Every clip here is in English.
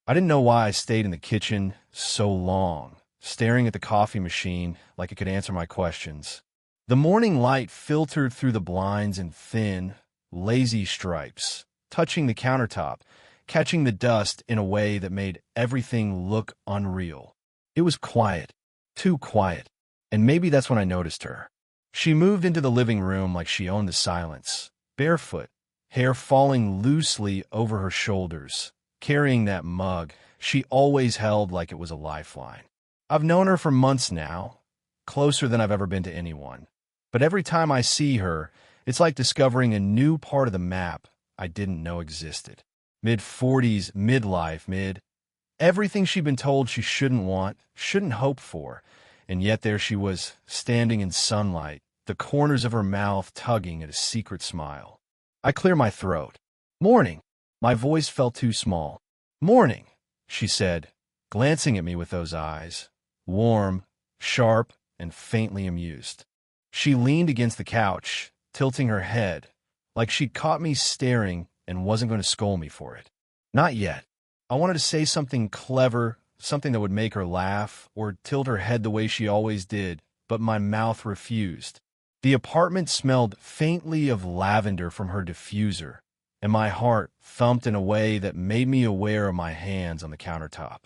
I didn't know why I stayed in the kitchen so long, staring at the coffee machine like it could answer my questions. The morning light filtered through the blinds in thin, lazy stripes, touching the countertop, catching the dust in a way that made everything look unreal. It was quiet, too quiet, and maybe that's when I noticed her. She moved into the living room like she owned the silence, barefoot, hair falling loosely over her shoulders, carrying that mug she always held like it was a lifeline. I've known her for months now, closer than I've ever been to anyone. But every time I see her, it's like discovering a new part of the map I didn't know existed. Mid-40s, midlife, everything she'd been told she shouldn't want, shouldn't hope for, and yet there she was, standing in sunlight, the corners of her mouth tugging at a secret smile. I clear my throat. "Morning." My voice felt too small. "Morning," she said, glancing at me with those eyes, warm, sharp, and faintly amused. She leaned against the couch, tilting her head, like she'd caught me staring and wasn't going to scold me for it. Not yet. I wanted to say something clever, something that would make her laugh, or tilt her head the way she always did, but my mouth refused. The apartment smelled faintly of lavender from her diffuser, and my heart thumped in a way that made me aware of my hands on the countertop.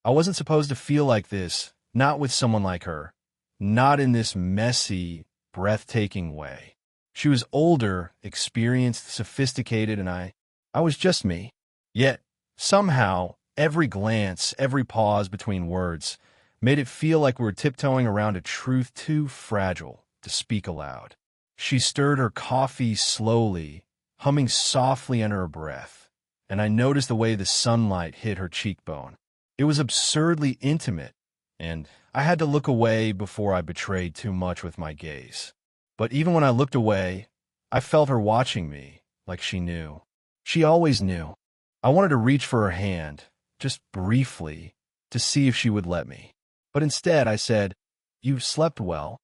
I wasn't supposed to feel like this, not with someone like her, not in this messy, breathtaking way. She was older, experienced, sophisticated, and I was just me. Yet, somehow, every glance, every pause between words made it feel like we were tiptoeing around a truth too fragile to speak aloud. She stirred her coffee slowly, humming softly under her breath, and I noticed the way the sunlight hit her cheekbone. It was absurdly intimate, and I had to look away before I betrayed too much with my gaze. But even when I looked away, I felt her watching me, like she knew. She always knew. I wanted to reach for her hand, just briefly, to see if she would let me. But instead I said, "You slept well."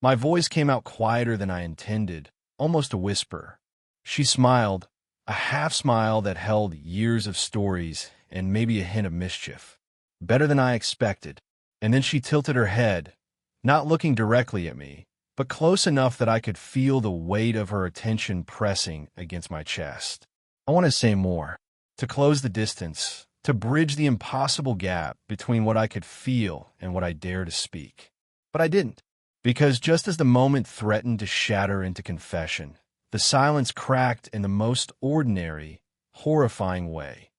My voice came out quieter than I intended, almost a whisper. She smiled, a half smile that held years of stories and maybe a hint of mischief. Better than I expected. And then she tilted her head, not looking directly at me, but close enough that I could feel the weight of her attention pressing against my chest. I want to say more, to close the distance, to bridge the impossible gap between what I could feel and what I dare to speak. But I didn't, because just as the moment threatened to shatter into confession, the silence cracked in the most ordinary, horrifying way.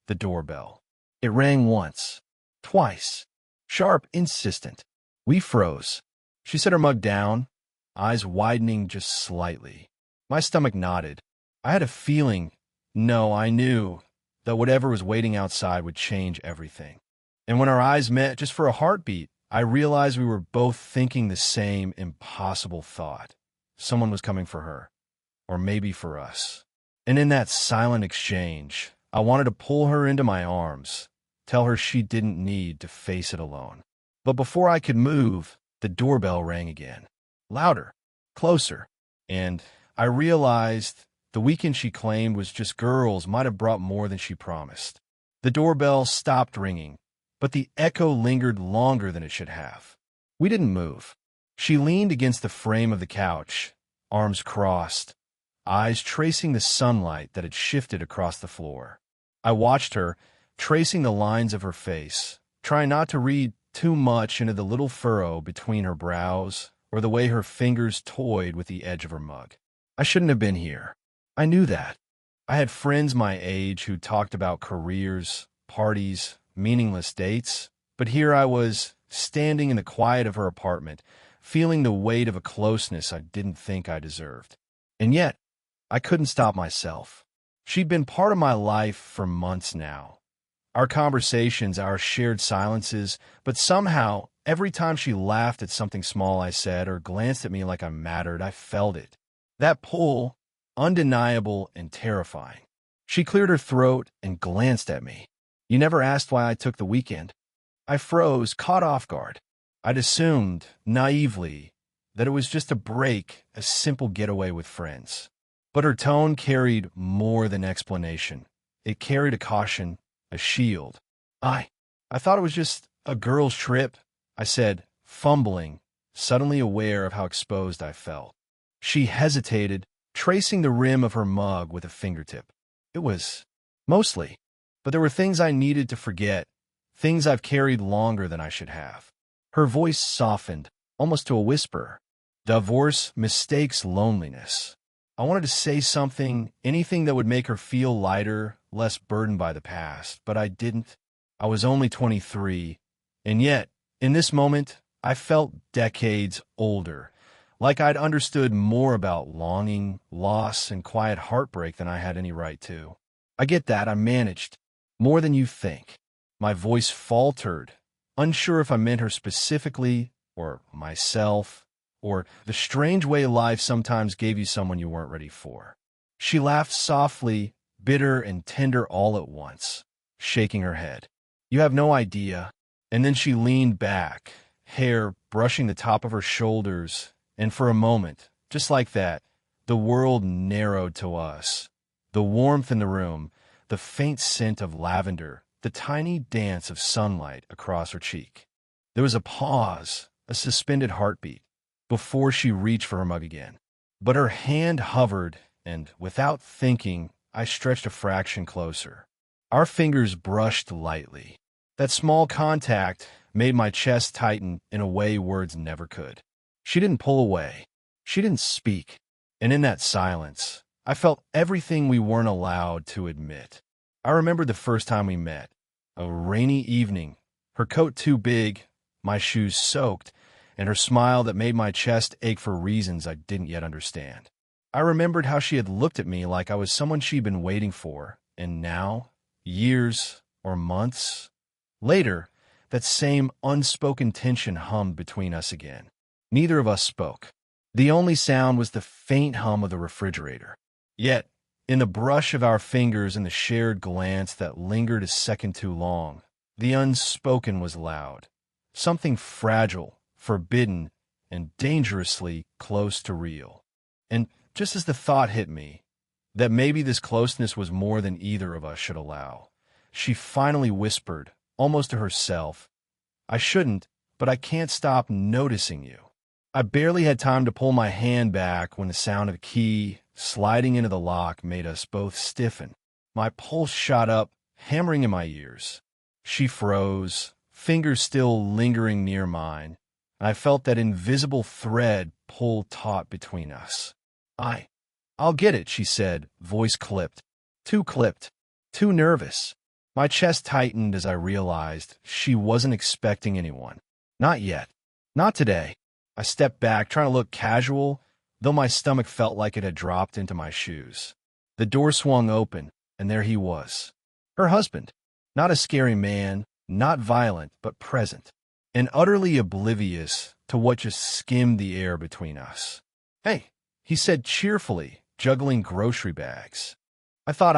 The doorbell. It rang once, twice, sharp, insistent. We froze. She set her mug down, eyes widening just slightly. My stomach knotted. I had a feeling, no, I knew, that whatever was waiting outside would change everything. And when our eyes met just for a heartbeat, I realized we were both thinking the same impossible thought. Someone was coming for her, or maybe for us. And in that silent exchange, I wanted to pull her into my arms, tell her she didn't need to face it alone. But before I could move, the doorbell rang again. Louder, closer, and I realized the weekend she claimed was just girls might have brought more than she promised. The doorbell stopped ringing, but the echo lingered longer than it should have. We didn't move. She leaned against the frame of the couch, arms crossed, eyes tracing the sunlight that had shifted across the floor. I watched her, tracing the lines of her face, trying not to read too much into the little furrow between her brows or the way her fingers toyed with the edge of her mug. I shouldn't have been here. I knew that. I had friends my age who talked about careers, parties, meaningless dates, but here I was, standing in the quiet of her apartment, feeling the weight of a closeness I didn't think I deserved. And yet, I couldn't stop myself. She'd been part of my life for months now. Our conversations, our shared silences, but somehow, every time she laughed at something small I said or glanced at me like I mattered, I felt it. That pull, undeniable and terrifying. She cleared her throat and glanced at me. "You never asked why I took the weekend." I froze, caught off guard. I'd assumed, naively, that it was just a break, a simple getaway with friends. But her tone carried more than explanation. It carried a caution, a shield. I, I thought it was just a girl's trip, I said, fumbling, suddenly aware of how exposed I felt. She hesitated, tracing the rim of her mug with a fingertip. It was mostly, but there were things I needed to forget, things I've carried longer than I should have. Her voice softened, almost to a whisper. Divorce, mistakes, loneliness. I wanted to say something, anything that would make her feel lighter, less burdened by the past, but I didn't. I was only 23, and yet, in this moment, I felt decades older, like I'd understood more about longing, loss, and quiet heartbreak than I had any right to. I get that, I managed. More than you think. My voice faltered, unsure if I meant her specifically, or myself, or the strange way life sometimes gave you someone you weren't ready for. She laughed softly, bitter and tender all at once, shaking her head. You have no idea. And then she leaned back, hair brushing the top of her shoulders, and for a moment, just like that, the world narrowed to us. The warmth in the room, the faint scent of lavender, the tiny dance of sunlight across her cheek. There was a pause, a suspended heartbeat, before she reached for her mug again. But her hand hovered, and without thinking, I stretched a fraction closer. Our fingers brushed lightly. That small contact made my chest tighten in a way words never could. She didn't pull away. She didn't speak. And in that silence, I felt everything we weren't allowed to admit. I remembered the first time we met. A rainy evening, her coat too big, my shoes soaked, and her smile that made my chest ache for reasons I didn't yet understand. I remembered how she had looked at me like I was someone she'd been waiting for, and now, years or months later, that same unspoken tension hummed between us again. Neither of us spoke. The only sound was the faint hum of the refrigerator. Yet, in the brush of our fingers and the shared glance that lingered a second too long, the unspoken was loud. Something fragile, forbidden, and dangerously close to real. And just as the thought hit me that maybe this closeness was more than either of us should allow, she finally whispered, almost to herself, I shouldn't, but I can't stop noticing you. I barely had time to pull my hand back when the sound of a key sliding into the lock made us both stiffen. My pulse shot up, hammering in my ears. She froze, fingers still lingering near mine, and I felt that invisible thread pull taut between us. I'll get it, she said, voice clipped. Too clipped. Too nervous. My chest tightened as I realized she wasn't expecting anyone. Not yet. Not today. I stepped back, trying to look casual, though my stomach felt like it had dropped into my shoes. The door swung open, and there he was. Her husband. Not a scary man, not violent, but present, and utterly oblivious to what just skimmed the air between us. Hey, he said cheerfully, juggling grocery bags. I thought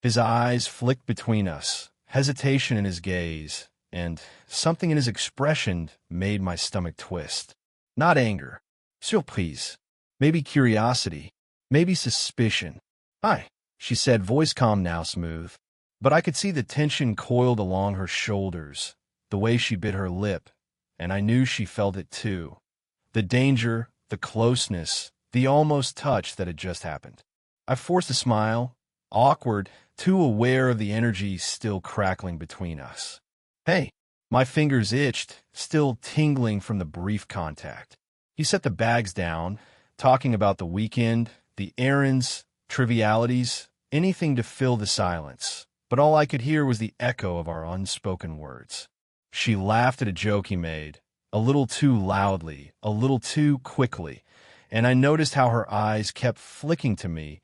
His eyes flicked between us, hesitation in his gaze, and something in his expression made my stomach twist. Not anger. Surprise. Maybe curiosity. Maybe suspicion. Hi, she said, voice calm now smooth. But I could see the tension coiled along her shoulders, the way she bit her lip, and I knew she felt it too. The danger, the closeness, the almost touch that had just happened. I forced a smile, awkward, too aware of the energy still crackling between us. Hey, my fingers itched, still tingling from the brief contact. He set the bags down, talking about the weekend, the errands, trivialities, anything to fill the silence. But all I could hear was the echo of our unspoken words. She laughed at a joke he made, a little too loudly, a little too quickly, and I noticed how her eyes kept flicking to me,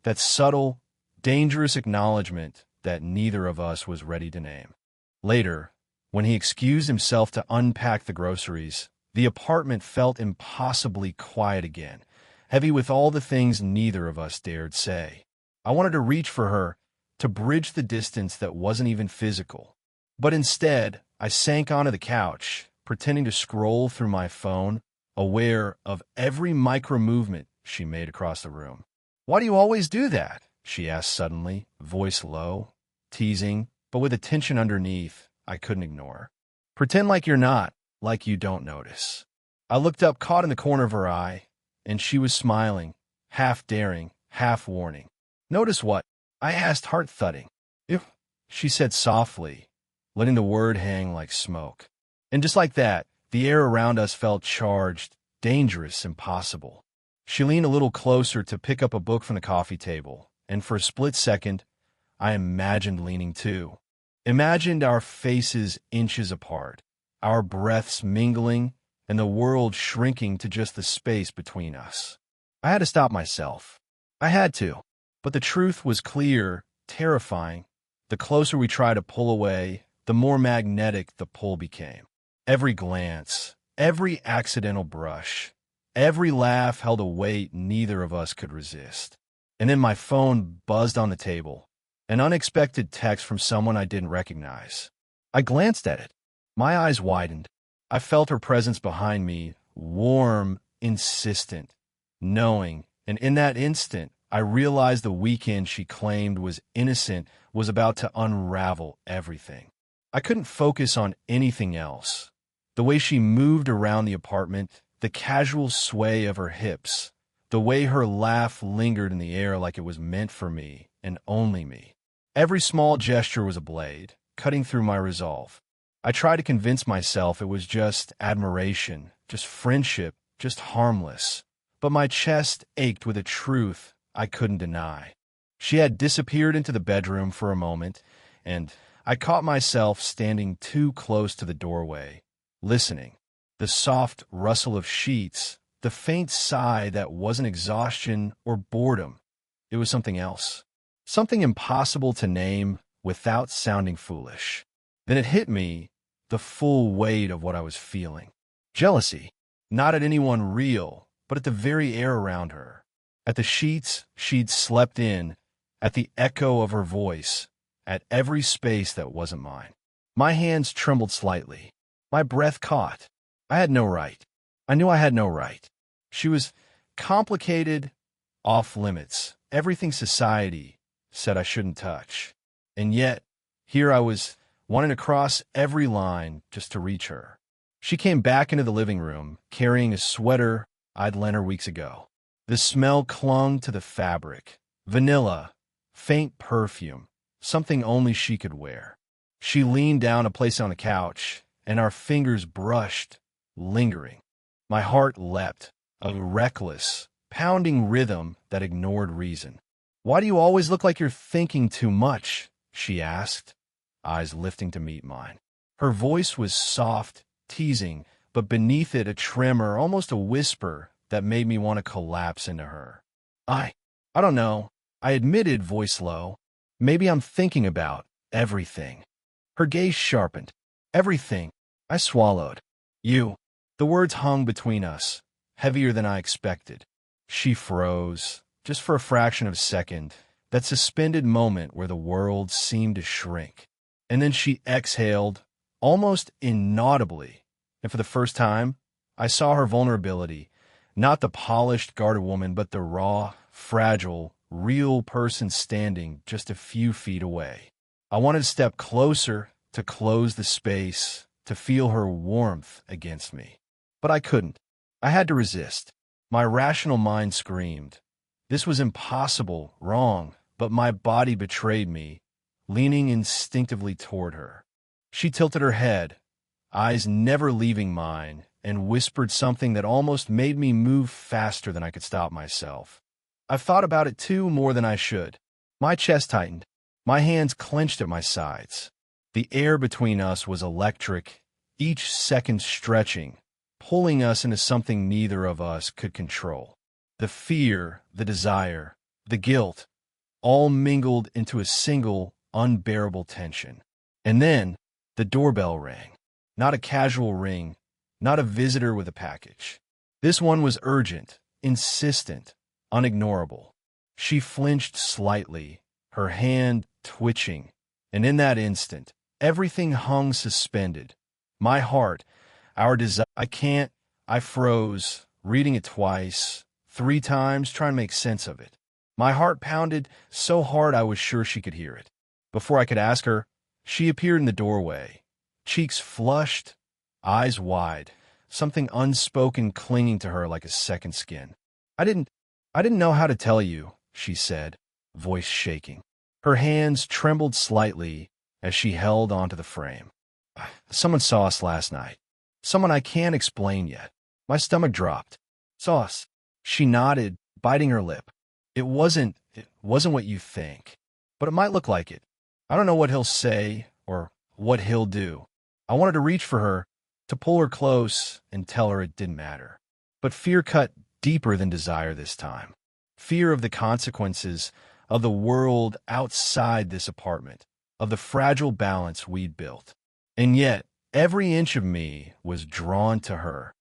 that subtle, dangerous acknowledgement that neither of us was ready to name. Later, when he excused himself to unpack the groceries, the apartment felt impossibly quiet again, heavy with all the things neither of us dared say. I wanted to reach for her, to bridge the distance that wasn't even physical. But instead, I sank onto the couch, pretending to scroll through my phone, aware of every micro-movement she made across the room. Why do you always do that? She asked suddenly, voice low, teasing, but with a tension underneath I couldn't ignore. Pretend like you're not, like you don't notice. I looked up, caught in the corner of her eye, and she was smiling, half daring, half warning. Notice what? I asked, heart thudding. If, she said softly, letting the word hang like smoke. And just like that, the air around us felt charged, dangerous, impossible. She leaned a little closer to pick up a book from the coffee table, and for a split second, I imagined leaning too. Imagined our faces inches apart, our breaths mingling, and the world shrinking to just the space between us. I had to stop myself. I had to. But the truth was clear, terrifying. The closer we tried to pull away, the more magnetic the pull became. Every glance, every accidental brush, every laugh held a weight neither of us could resist. And then my phone buzzed on the table. An unexpected text from someone I didn't recognize. I glanced at it. My eyes widened. I felt her presence behind me, warm, insistent, knowing, and in that instant, I realized the weekend she claimed was innocent was about to unravel everything. I couldn't focus on anything else. The way she moved around the apartment, the casual sway of her hips, the way her laugh lingered in the air like it was meant for me and only me. Every small gesture was a blade, cutting through my resolve. I tried to convince myself it was just admiration, just friendship, just harmless. But my chest ached with a truth I couldn't deny. She had disappeared into the bedroom for a moment, and I caught myself standing too close to the doorway, listening. The soft rustle of sheets, the faint sigh that wasn't exhaustion or boredom. It was something else. Something impossible to name without sounding foolish. Then it hit me, the full weight of what I was feeling. Jealousy, not at anyone real, but at the very air around her. At the sheets she'd slept in, at the echo of her voice, at every space that wasn't mine. My hands trembled slightly. My breath caught. I had no right. I knew I had no right. She was complicated, off limits, everything society said I shouldn't touch. And yet, here I was, wanting to cross every line just to reach her. She came back into the living room, carrying a sweater I'd lent her weeks ago. The smell clung to the fabric. Vanilla, faint perfume, something only she could wear. She leaned down to place on the couch, and our fingers brushed, lingering. My heart leapt, a reckless, pounding rhythm that ignored reason. "Why do you always look like you're thinking too much?" she asked, eyes lifting to meet mine. Her voice was soft, teasing, but beneath it a tremor, almost a whisper, that made me want to collapse into her. I don't know," I admitted, voice low. "Maybe I'm thinking about everything." Her gaze sharpened. "Everything." I swallowed. "You." The words hung between us, heavier than I expected. She froze, just for a fraction of a second, that suspended moment where the world seemed to shrink. And then she exhaled, almost inaudibly, and for the first time, I saw her vulnerability, not the polished, guarded woman, but the raw, fragile, real person standing just a few feet away. I wanted to step closer, to close the space, to feel her warmth against me. But I couldn't. I had to resist. My rational mind screamed. This was impossible, wrong, but my body betrayed me, leaning instinctively toward her. She tilted her head, eyes never leaving mine, and whispered something that almost made me move faster than I could stop myself. I've thought about it too, more than I should. My chest tightened. My hands clenched at my sides. The air between us was electric, each second stretching, pulling us into something neither of us could control. The fear, the desire, the guilt, all mingled into a single, unbearable tension. And then the doorbell rang. Not a casual ring, not a visitor with a package. This one was urgent, insistent, unignorable. She flinched slightly, her hand twitching, and in that instant, everything hung suspended. My heart, our desire. I froze, reading it twice, 3 times, trying to make sense of it. My heart pounded so hard I was sure she could hear it. Before I could ask her, She appeared in the doorway, cheeks flushed, eyes wide, something unspoken clinging to her like a second skin. I didn't know how to tell you," she said, voice shaking. Her hands trembled slightly as she held onto the frame. "Someone saw us last night. Someone I can't explain yet." My stomach dropped. "Saw us." She nodded, biting her lip. It wasn't what you think, but it might look like it. I don't know what he'll say or what he'll do." I wanted to reach for her, to pull her close and tell her it didn't matter. But fear cut deeper than desire this time. Fear of the consequences, of the world outside this apartment, of the fragile balance we'd built. And yet, every inch of me was drawn to her,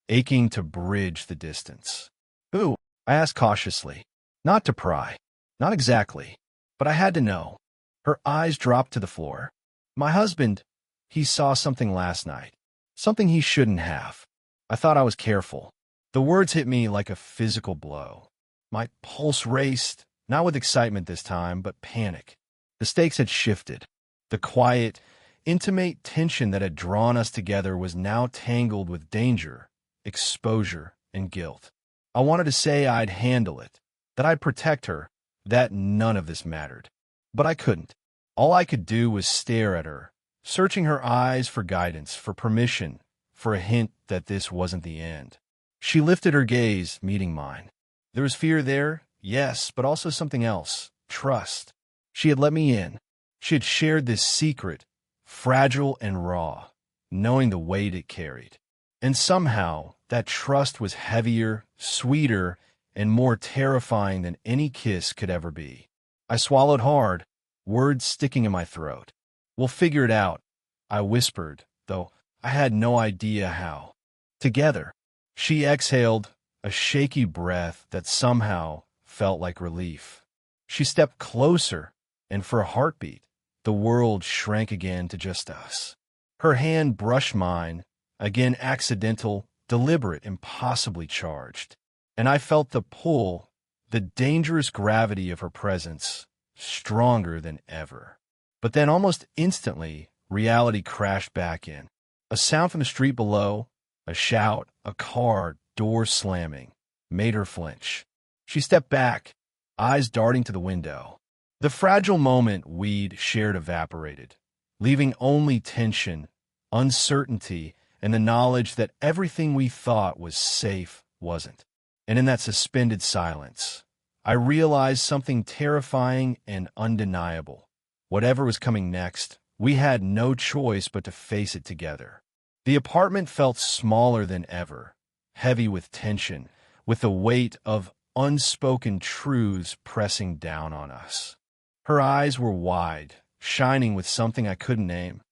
aching to bridge the distance. "Who?" I asked cautiously. Not to pry. Not exactly. But I had to know. Her eyes dropped to the floor. "My husband, he saw something last night. Something he shouldn't have." I thought I was careful. The words hit me like a physical blow. My pulse raced, not with excitement this time, but panic. The stakes had shifted. The quiet, intimate tension that had drawn us together was now tangled with danger, exposure, and guilt. I wanted to say I'd handle it, that I'd protect her, that none of this mattered. But I couldn't. All I could do was stare at her, searching her eyes for guidance, for permission, for a hint that this wasn't the end. She lifted her gaze, meeting mine. There was fear there, yes, but also something else, trust. She had let me in. She had shared this secret, fragile and raw, knowing the weight it carried. And somehow, that trust was heavier, sweeter, and more terrifying than any kiss could ever be. I swallowed hard, words sticking in my throat. "We'll figure it out," I whispered, though I had no idea how. "Together." She exhaled, a shaky breath that somehow felt like relief. She stepped closer, and for a heartbeat, the world shrank again to just us. Her hand brushed mine, again accidental, deliberate, impossibly charged. And I felt the pull, the dangerous gravity of her presence, stronger than ever. But then almost instantly, reality crashed back in. A sound from the street below, a shout, a car, door slamming, made her flinch. She stepped back, eyes darting to the window. The fragile moment we'd shared evaporated, leaving only tension, uncertainty, and the knowledge that everything we thought was safe wasn't. And in that suspended silence, I realized something terrifying and undeniable. Whatever was coming next, we had no choice but to face it together. The apartment felt smaller than ever, heavy with tension, with the weight of unspoken truths pressing down on us. Her eyes were wide, shining with something I couldn't name.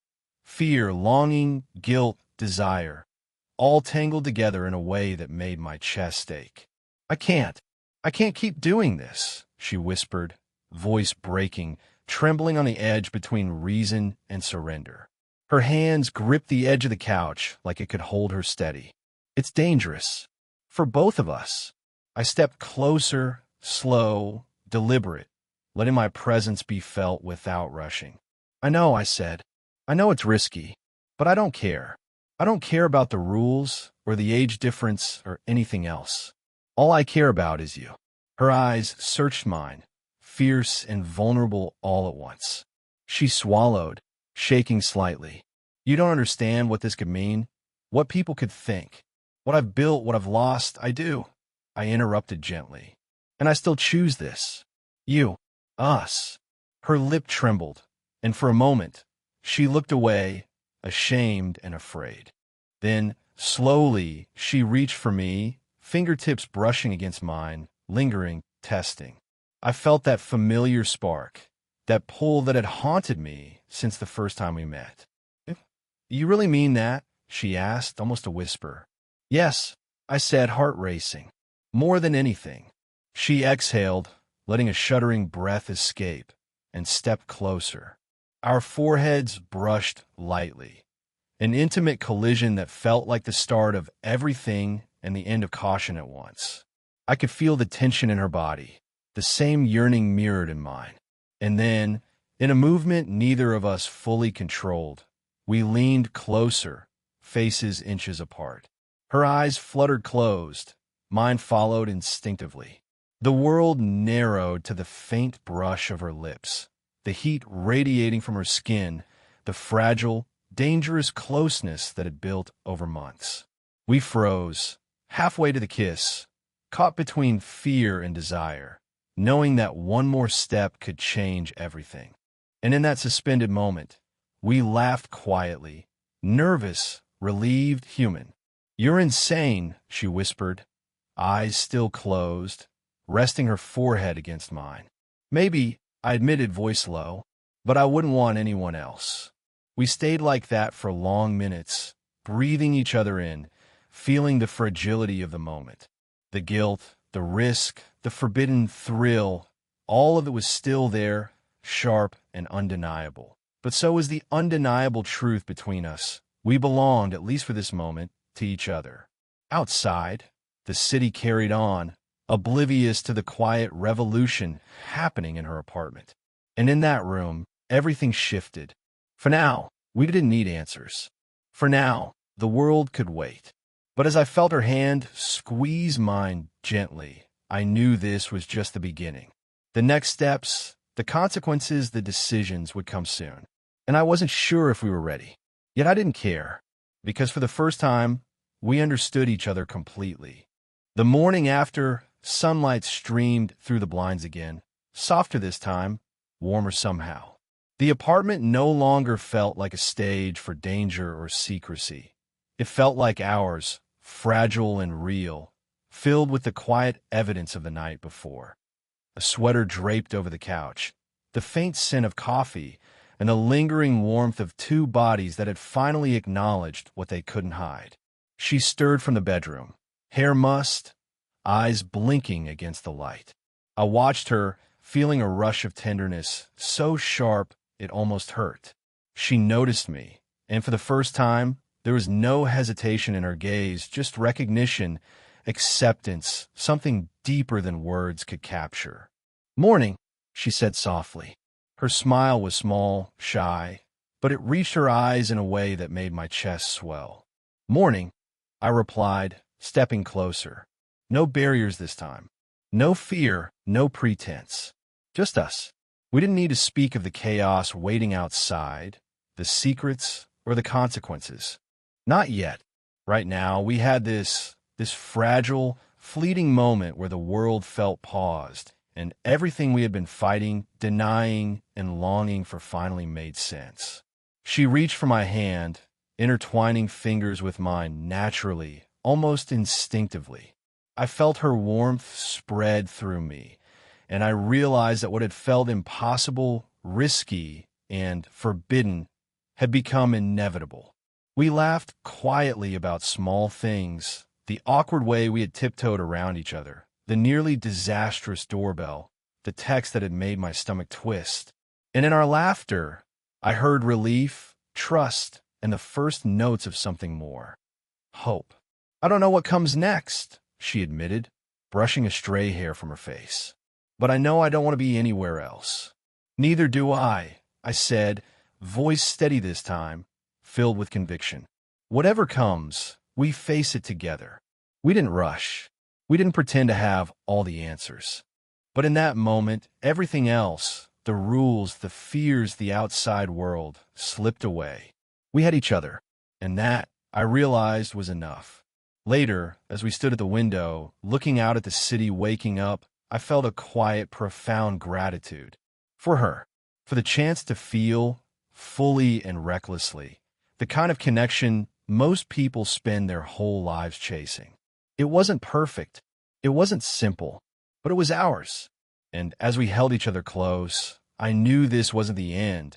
Fear, longing, guilt, desire, all tangled together in a way that made my chest ache. I can't keep doing this," she whispered, voice breaking, trembling on the edge between reason and surrender. Her hands gripped the edge of the couch like it could hold her steady. "It's dangerous. For both of us." I stepped closer, slow, deliberate, letting my presence be felt without rushing. "I know," I said. "I know it's risky, but I don't care. I don't care about the rules or the age difference or anything else. All I care about is you." Her eyes searched mine, fierce and vulnerable all at once. She swallowed, shaking slightly. "You don't understand what this could mean, what people could think. What I've built, what I've lost, I do." I interrupted gently. "And I still choose this. You. Us." Her lip trembled, and for a moment, she looked away, ashamed and afraid. Then, slowly, she reached for me, fingertips brushing against mine, lingering, testing. I felt that familiar spark, that pull that had haunted me since the first time we met. "You really mean that?" she asked, almost a whisper. "Yes," I said, heart racing. "More than anything." She exhaled, letting a shuddering breath escape, and stepped closer. Our foreheads brushed lightly, an intimate collision that felt like the start of everything and the end of caution at once. I could feel the tension in her body, the same yearning mirrored in mine. And then, In a movement neither of us fully controlled, we leaned closer, faces inches apart. Her eyes fluttered closed, mine followed instinctively. The world narrowed to the faint brush of her lips, the heat radiating from her skin, the fragile, dangerous closeness that had built over months. We froze, halfway to the kiss, caught between fear and desire, knowing that one more step could change everything. And in that suspended moment, we laughed quietly, nervous, relieved, human. "You're insane," she whispered, eyes still closed, resting her forehead against mine. "Maybe," I admitted, voice low, "but I wouldn't want anyone else." We stayed like that for long minutes, breathing each other in, feeling the fragility of the moment. The guilt, the risk, the forbidden thrill, all of it was still there, sharp and undeniable. But so was the undeniable truth between us. We belonged, at least for this moment, to each other. Outside, the city carried on, oblivious to the quiet revolution happening in her apartment. And in that room, everything shifted. For now, we didn't need answers. For now, the world could wait. But as I felt her hand squeeze mine gently, I knew this was just the beginning. The next steps, the consequences, the decisions would come soon. And I wasn't sure if we were ready. Yet I didn't care, because for the first time, we understood each other completely. The morning after, sunlight streamed through the blinds again, softer this time, warmer somehow. The apartment no longer felt like a stage for danger or secrecy. It felt like ours, fragile and real, filled with the quiet evidence of the night before. A sweater draped over the couch, the faint scent of coffee, and the lingering warmth of two bodies that had finally acknowledged what they couldn't hide. She stirred from the bedroom, hair mussed, eyes blinking against the light. I watched her, feeling a rush of tenderness, so sharp it almost hurt. She noticed me, and for the first time, there was no hesitation in her gaze, just recognition, acceptance, something deeper than words could capture. "Morning," she said softly. Her smile was small, shy, but it reached her eyes in a way that made my chest swell. "Morning," I replied, stepping closer. No barriers this time. No fear, no pretense. Just us. We didn't need to speak of the chaos waiting outside, the secrets, or the consequences. Not yet. Right now, we had this fragile, fleeting moment where the world felt paused, and everything we had been fighting, denying, and longing for finally made sense. She reached for my hand, intertwining fingers with mine naturally, almost instinctively. I felt her warmth spread through me, and I realized that what had felt impossible, risky, and forbidden had become inevitable. We laughed quietly about small things, the awkward way we had tiptoed around each other, the nearly disastrous doorbell, the text that had made my stomach twist. And in our laughter, I heard relief, trust, and the first notes of something more. Hope. "I don't know what comes next," she admitted, brushing a stray hair from her face. "But I know I don't want to be anywhere else." "Neither do I," I said, voice steady this time, filled with conviction. "Whatever comes, we face it together." We didn't rush. We didn't pretend to have all the answers. But in that moment, everything else, the rules, the fears, the outside world, slipped away. We had each other, and that, I realized, was enough. Later, as we stood at the window, looking out at the city waking up, I felt a quiet, profound gratitude. For her, for the chance to feel, fully and recklessly, the kind of connection most people spend their whole lives chasing. It wasn't perfect, it wasn't simple, but it was ours. And as we held each other close, I knew this wasn't the end.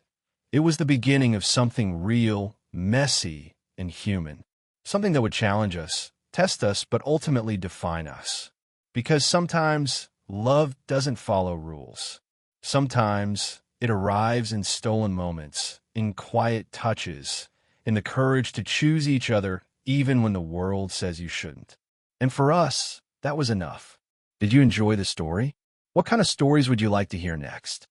It was the beginning of something real, messy, and human. Something that would challenge us, test us, but ultimately define us. Because sometimes love doesn't follow rules. Sometimes it arrives in stolen moments, in quiet touches, in the courage to choose each other even when the world says you shouldn't. And for us, that was enough. Did you enjoy the story? What kind of stories would you like to hear next?